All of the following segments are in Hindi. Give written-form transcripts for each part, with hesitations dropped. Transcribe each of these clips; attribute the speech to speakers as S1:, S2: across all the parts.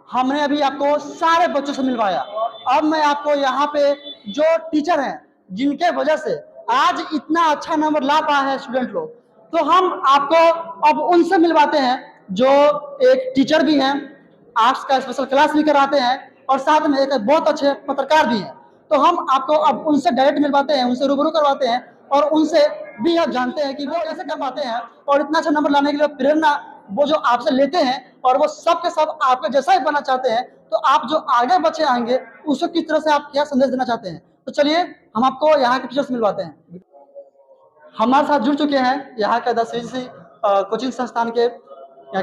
S1: हमने अभी आपको सारे बच्चों से मिलवाया। अब मैं आपको यहाँ पे जो टीचर हैं जिनके वजह से आज इतना अच्छा नंबर ला पाया है स्टूडेंट लोग, तो हम आपको अब उनसे मिलवाते हैं जो एक टीचर भी हैं, आर्ट्स का स्पेशल क्लास भी कराते हैं और साथ में एक बहुत अच्छे पत्रकार भी हैं। तो हम आपको अब उनसे डायरेक्ट मिलवाते हैं, उनसे रूबरू करवाते हैं और उनसे भी आप जानते हैं कि वो कैसे कर पाते हैं और इतना अच्छा नंबर लाने के लिए प्रेरणा वो जो आपसे लेते हैं और वो सब के सब आपके जैसा ही बनना चाहते हैं। तो आप जो आगे बच्चे आएंगे उसको किस तरह से आप क्या संदेश देना चाहते हैं, तो चलिए हम आपको यहाँ के टीचर्स मिलवाते हैं। हमारे साथ जुड़ चुके हैं यहाँ के 10 कोचिंग संस्थान के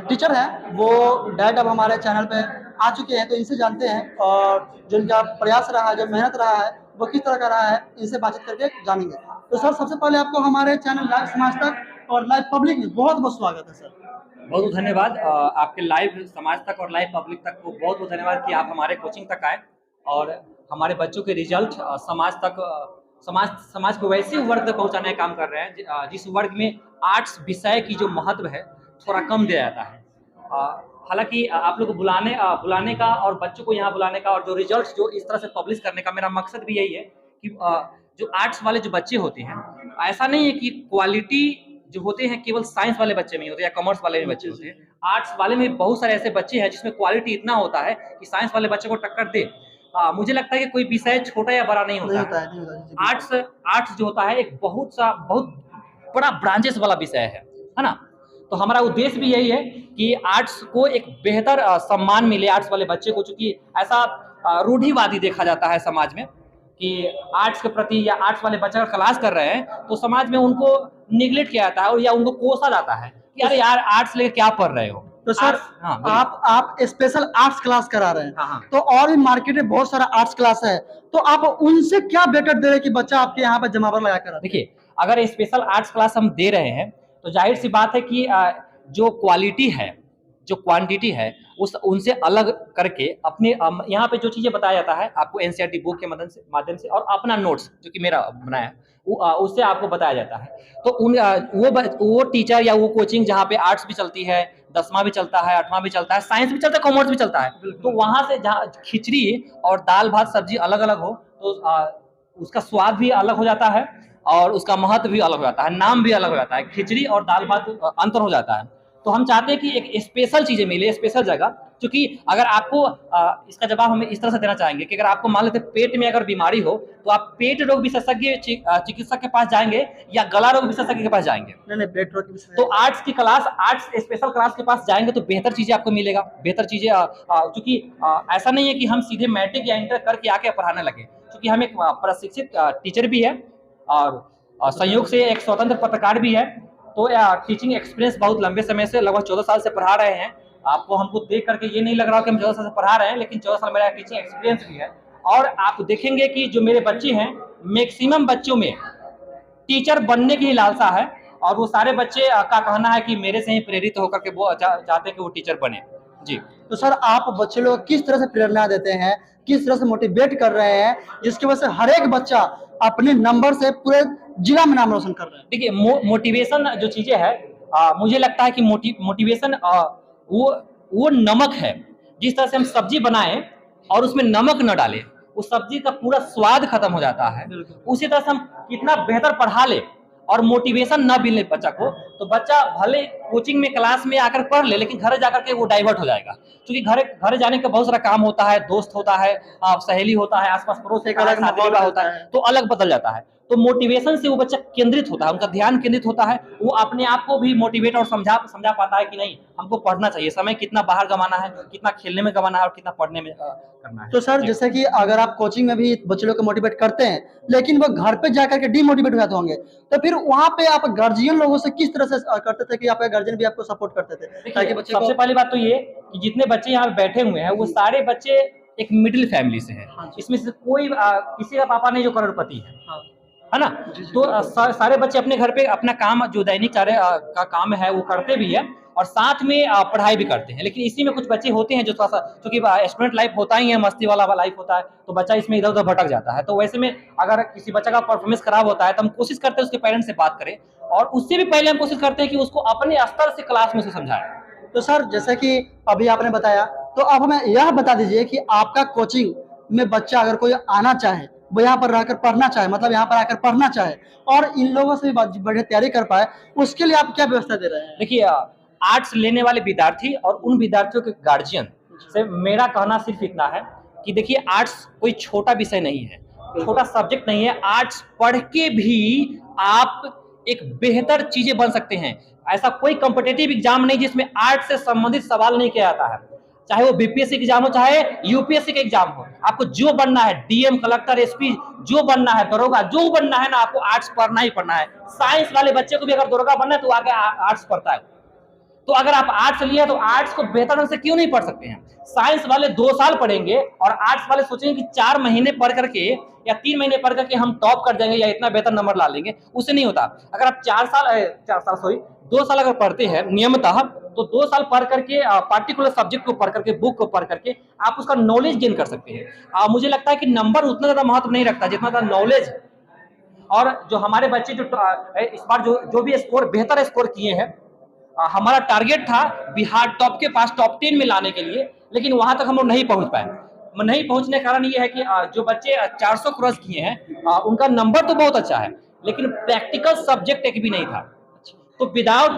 S1: टीचर हैं, वो डायरेक्ट अब हमारे चैनल पे आ चुके हैं। तो इनसे जानते हैं और जो इनका प्रयास रहा है, जो मेहनत रहा है, वो किस तरह का रहा है, इनसे बातचीत करके जानेंगे। तो सर सबसे पहले आपको हमारे चैनल लाइव समाज तक और लाइव पब्लिक में बहुत बहुत स्वागत है सर।
S2: बहुत बहुत धन्यवाद। आपके लाइव समाज तक और लाइव पब्लिक तक को बहुत बहुत धन्यवाद कि आप हमारे कोचिंग तक आए और हमारे बच्चों के रिजल्ट समाज तक समाज को वैसे वर्ग तक पहुंचाने का काम कर रहे हैं जिस वर्ग में आर्ट्स विषय की जो महत्व है थोड़ा कम दिया जाता है। हालांकि आप लोग को बुलाने का और बच्चों को यहाँ बुलाने का और जो रिजल्ट जो इस तरह से पब्लिश करने का मेरा मकसद भी यही है कि जो आर्ट्स वाले जो बच्चे होते हैं, ऐसा नहीं है कि क्वालिटी जो होते हैं केवल साइंस वाले बच्चे में होते हैं या कॉमर्स वाले में बच्चे होते हैं। आर्ट्स वाले में बहुत सारे ऐसे बच्चे हैं जिसमें क्वालिटी इतना होता है कि साइंस वाले बच्चे को टक्कर दे। मुझे लगता है कि कोई विषय छोटा या बड़ा नहीं होता है। आर्ट्स जो होता है एक बहुत बड़ा ब्रांचेस वाला विषय है ना। तो हमारा उद्देश्य भी यही है कि आर्ट्स को एक बेहतर सम्मान मिले आर्ट्स वाले बच्चे को, चूंकि ऐसा रूढ़िवादी देखा जाता है समाज में कि आर्ट्स के प्रति या आर्ट्स वाले बच्चे अगर क्लास कर रहे हैं तो समाज में उनको निगलेक्ट किया जाता है और या उनको कोसा जाता है कि अरे यार आर्ट्स लेके क्या पढ़ रहे हो।
S1: तो सर आप स्पेशल आर्ट्स क्लास करा रहे हैं।
S2: हाँ।
S1: तो और भी मार्केट में बहुत सारा आर्ट्स क्लास है, तो आप उनसे क्या बेटर दे रहे हैं कि बच्चा आपके यहाँ पे जमावर लगा कर?
S2: देखिए, अगर स्पेशल आर्ट्स क्लास हम दे रहे हैं तो जाहिर सी बात है कि जो क्वालिटी है, जो क्वांटिटी है, उनसे अलग करके अपने यहाँ पे जो चीजें बताया जाता है आपको एनसीईआरटी बुक के माध्यम से और अपना नोट्स जो कि मेरा बनाया उससे आपको बताया जाता है। तो वो टीचर या वो कोचिंग जहाँ पे आर्ट्स भी चलती है, 10वां भी चलता है, 8वां भी चलता है, साइंस भी चलता है, कॉमर्स भी चलता है, तो वहां से जहाँ खिचड़ी और दाल भात सब्जी अलग अलग हो तो उसका स्वाद भी अलग हो जाता है और उसका महत्व भी अलग हो जाता है, नाम भी अलग हो जाता है। खिचड़ी और दाल भात अंतर हो जाता है। तो हम चाहते हैं कि एक स्पेशल चीजें मिले, स्पेशल जगह, क्योंकि अगर आपको इसका जवाब हम इस तरह से देना चाहेंगे कि अगर आपको मान लेते पेट में अगर बीमारी हो तो आप पेट रोग विशेषज्ञ चिकित्सक के पास जाएंगे या गला रोग विशेषज्ञ के पास जाएंगे?
S1: नहीं, पेट रोग विशेषज्ञ।
S2: तो आर्ट्स स्पेशल क्लास के पास जाएंगे तो बेहतर चीजें आपको मिलेगा, बेहतर चीजें, क्योंकि ऐसा नहीं है कि हम सीधे मैट्रिक या इंटर करके आके पढ़ाने लगे, क्योंकि हम एक प्रशिक्षित टीचर भी है और संयोग से एक स्वतंत्र पत्रकार भी है। तो टीचिंग एक्सपीरियंस बहुत लंबे समय से लगभग 14 साल से पढ़ा रहे हैं। आपको हमको देख करके ये नहीं लग रहा कि हम 14 साल से पढ़ा रहे हैं, लेकिन 14 साल मेरा टीचिंग एक्सपीरियंस भी है। और आप देखेंगे कि जो मेरे बच्चे हैं, मैक्सिमम बच्चों में टीचर बनने की ही लालसा है और वो सारे बच्चे का कहना है कि मेरे से ही प्रेरित होकर के वो चाहते हैं कि वो टीचर बने। जी।
S1: तो सर आप बच्चे लोग किस तरह से प्रेरणा देते हैं, किस तरह से मोटिवेट कर रहे हैं जिसकी वजह से हर एक बच्चा अपने नंबर से पूरे जिला में नाम रोशन कर रहे हैं?
S2: देखिए, मोटिवेशन जो चीजें है, मुझे लगता है कि मोटिवेशन वो नमक है। जिस तरह से हम सब्जी बनाएं और उसमें नमक न डालें, उस सब्जी का पूरा स्वाद खत्म हो जाता है। उसी तरह से हम कितना बेहतर पढ़ा ले और मोटिवेशन न मिले बच्चा को, तो बच्चा भले कोचिंग में क्लास में आकर पढ़ ले, लेकिन घर जाकर के वो डाइवर्ट हो जाएगा, क्योंकि घर जाने का बहुत सारा काम होता है, दोस्त होता है, सहेली होता है, आसपास पड़ोस एक अलग माहौल होता है, तो अलग बदल जाता है। तो मोटिवेशन से वो बच्चा केंद्रित होता है, उनका ध्यान केंद्रित होता है, वो अपने आप को भी मोटिवेट और समझा पाता है कि नहीं, हमको पढ़ना चाहिए, समय कितना बाहर गंवाना है, कितना खेलने में गंवाना है और कितना पढ़ने में करना है।
S1: तो सर जैसे कि अगर आप कोचिंग में भी बच्चे लोग को मोटिवेट करते हैं, लेकिन वो घर पे जाकर के डीमोटिवेट हो जाते होंगे, तो फिर वहाँ पे आप गार्जियन लोगों से किस तरह से करते थे कि आपके गार्जियन भी आपको सपोर्ट करते थे ताकि बच्चे
S2: सबसे पहली बात तो ये कि जितने बच्चे यहाँ बैठे हुए हैं वो सारे बच्चे एक मिडिल फैमिली से हैं। इसमें से कोई किसी का पापा नहीं जो करोड़पति है ना। तो सारे बच्चे अपने घर पे अपना काम जो दैनिक कार्य का काम है वो करते भी है और साथ में पढ़ाई भी करते हैं। लेकिन इसी में कुछ बच्चे होते हैं जो थोड़ा सा, क्योंकि स्टूडेंट लाइफ होता ही है, मस्ती वाला लाइफ होता है, तो बच्चा इसमें इधर उधर भटक जाता है। तो वैसे में अगर किसी बच्चा का परफॉर्मेंस खराब होता है तो हम कोशिश करते हैं उसके पेरेंट्स से बात करें और उससे भी पहले हम कोशिश करते हैं कि उसको अपने स्तर से क्लास में से समझाएं।
S1: तो सर जैसे कि अभी आपने बताया तो अब हमें यह बता दीजिए कि आपका कोचिंग में बच्चा अगर कोई आना चाहे, वो यहाँ पर रहकर पढ़ना चाहे, मतलब यहाँ पर आकर पढ़ना चाहे और इन लोगों से भी बढ़िया तैयारी कर पाए, उसके लिए आप क्या व्यवस्था दे रहे हैं?
S2: देखिए, आर्ट्स लेने वाले विद्यार्थी और उन विद्यार्थियों के गार्जियन से मेरा कहना सिर्फ इतना है कि देखिए, आर्ट्स कोई छोटा विषय नहीं है, छोटा सब्जेक्ट नहीं है। आर्ट्स पढ़ के भी आप एक बेहतर चीजें बन सकते हैं। ऐसा कोई कॉम्पिटिटिव एग्जाम नहीं जिसमें आर्ट्स से संबंधित सवाल नहीं किया जाता है, चाहे वो बीपीएससी एग्जाम हो, चाहे यूपीएससी का एग्जाम हो। आपको जो बनना है, डीएम, कलेक्टर, एसपी, जो बनना है, दरोगा, जो बनना है ना, आपको आर्ट्स पढ़ना ही पढ़ना है। साइंस वाले बच्चे को भी अगर दरोगा बनना है तो आगे आर्ट्स पढ़ता है। तो अगर आप आर्ट्स लिए तो आर्ट्स को बेहतर ढंग से क्यों नहीं पढ़ सकते हैं? साइंस वाले 2 साल पढ़ेंगे और आर्ट्स वाले सोचेंगे कि 4 महीने पढ़ करके या 3 महीने पढ़ करके हम टॉप कर जाएंगे या इतना बेहतर नंबर ला लेंगे। उससे नहीं होता। अगर आप 2 साल अगर पढ़ते हैं नियमितः, तो 2 साल पढ़ करके पार्टिकुलर सब्जेक्ट को पढ़ करके, बुक को पढ़ करके आप उसका नॉलेज गेन कर सकते हैं। मुझे लगता है कि नंबर उतना ज्यादा महत्व नहीं रखता जितना ज्यादा नॉलेज। और जो हमारे बच्चे जो इस बार जो भी स्कोर बेहतर स्कोर किए हैं, हमारा टारगेट था बिहार टॉप के पास, टॉप 10 में लाने के लिए, लेकिन वहां तक हम लोग नहीं पहुंच पाए। नहीं पहुंचने का कारण ये है कि जो बच्चे 400 क्रॉस किए हैं उनका नंबर तो बहुत अच्छा है, लेकिन प्रैक्टिकल सब्जेक्ट एक भी नहीं था। तो विदाउट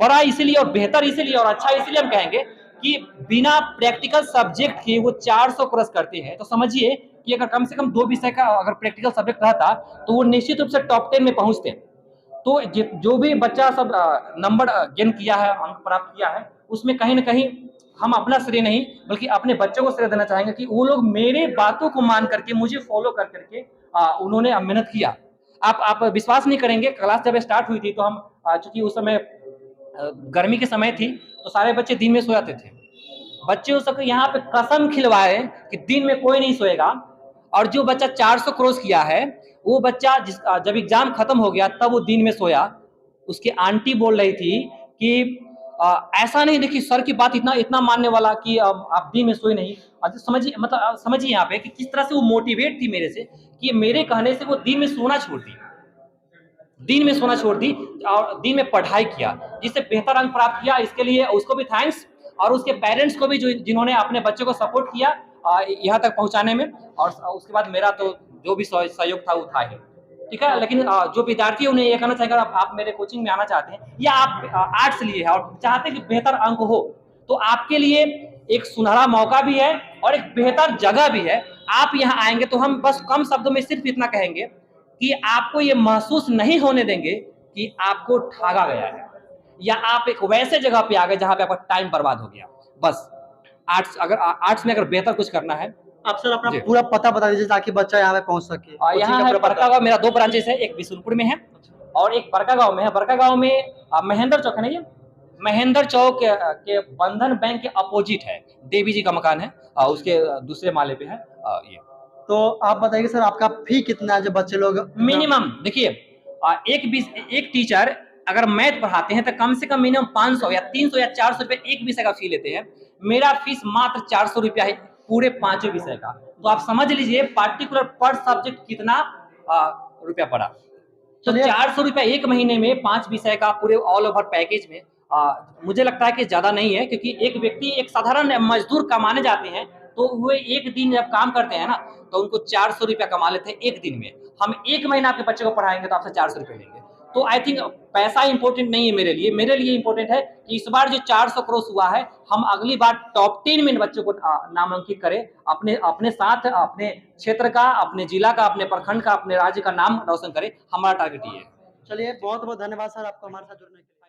S2: बड़ा इसीलिए और बेहतर इसीलिए और अच्छा इसीलिए हम कहेंगे कि बिना प्रैक्टिकल सब्जेक्ट के वो 400 क्रॉस करते हैं। तो समझिए कि अगर कम से कम 2 विषय का अगर प्रैक्टिकल सब्जेक्ट रहता तो वो निश्चित रूप से टॉप 10 में पहुंचते। तो जो भी बच्चा सब नंबर गेन किया है, अंक प्राप्त किया है, उसमें कहीं ना कहीं हम अपना श्रेय नहीं बल्कि अपने बच्चों को श्रेय देना चाहेंगे कि वो लोग मेरे बातों को मान करके, मुझे फॉलो कर करके उन्होंने मेहनत किया। आप विश्वास नहीं करेंगे, क्लास जब स्टार्ट हुई थी तो हम चूंकि उस समय गर्मी के समय थी तो सारे बच्चे दिन में सो जाते थे। बच्चे उस सबको यहाँ पे कसम खिलवाए कि दिन में कोई नहीं सोएगा। और जो बच्चा 400 क्रॉस किया है वो बच्चा जब एग्जाम खत्म हो गया तब वो दिन में सोया। उसकी आंटी बोल रही थी कि ऐसा नहीं, देखिए सर की बात इतना मानने वाला कि आप दिन में सोए नहीं। समझिए, मतलब समझिए यहाँ पे कि किस तरह से वो मोटिवेट थी मेरे से कि मेरे कहने से वो दिन में सोना छोड़ दी, दिन में सोना छोड़ दी और दिन में पढ़ाई किया, जिससे बेहतर अंक प्राप्त किया। इसके लिए उसको भी थैंक्स, और उसके पेरेंट्स को भी जिन्होंने अपने बच्चों को सपोर्ट किया यहाँ तक पहुंचाने में। और उसके बाद मेरा तो जो भी सहयोग था वो था ही, ठीक है। लेकिन जो विद्यार्थी उन्हें ये कहना चाहिए, अगर आप मेरे कोचिंग में आना चाहते हैं या आप आर्ट्स लिए हैं और चाहते हैं कि बेहतर अंक हो, तो आपके लिए एक सुनहरा मौका भी है और एक बेहतर जगह भी है। आप यहाँ आएंगे तो हम बस कम शब्दों में सिर्फ इतना कहेंगे कि आपको ये महसूस नहीं होने देंगे कि आपको ठगा गया है या आप एक वैसे जगह पे आ गए जहां पे आपका टाइम बर्बाद हो गया। बस आर्ट्स में अगर बेहतर कुछ करना है।
S1: आप सर अपना पूरा पता बता दीजिए ताकि बच्चा यहाँ पे पहुंच सके।
S2: यहाँ है बड़कागांव, मेरा 2 ब्रांचेस है, एक बिशुनपुर में है और एक बड़कागांव में है। बड़कागांव में महेंद्र चौक है ना, ये महेंद्र चौक के बंधन बैंक के अपोजिट है, देवी जी का मकान है, उसके दूसरे माले पे है ये।
S1: तो आप बताइए सर आपका फी कितना है जो बच्चे लोग
S2: मिनिमम? देखिए, एक टीचर अगर मैथ पढ़ाते हैं तो कम से कम मिनिमम 500 या 300 या 400 रुपए एक विषय का फी लेते हैं। मेरा फीस मात्र 400 रुपया है पूरे 5 विषय का। तो आप समझ लीजिए पार्टिकुलर पर सब्जेक्ट कितना रुपया पड़ा। तो 400 रुपया एक महीने में 5 विषय का पूरे ऑल ओवर पैकेज में मुझे लगता है कि ज्यादा नहीं है, क्योंकि एक व्यक्ति, एक साधारण मजदूर कमाने जाते हैं तो वो एक दिन जब काम करते हैं ना तो उनको 400 रुपया कमा लेते हैं एक दिन में। हम एक महीना आपके बच्चे को पढ़ाएंगे तो आपसे 400 रुपये लेंगे। तो आई थिंक पैसा इंपॉर्टेंट नहीं है मेरे लिए इंपॉर्टेंट है कि इस बार जो 400 क्रॉस हुआ है हम अगली बार टॉप 10 में बच्चों को नामांकित करें, अपने साथ, अपने क्षेत्र का, अपने जिला का, अपने प्रखंड का, अपने राज्य का नाम रोशन करें। हमारा टारगेट ये है।
S1: चलिए, बहुत बहुत धन्यवाद सर आपको हमारे साथ जुड़ने के लिए।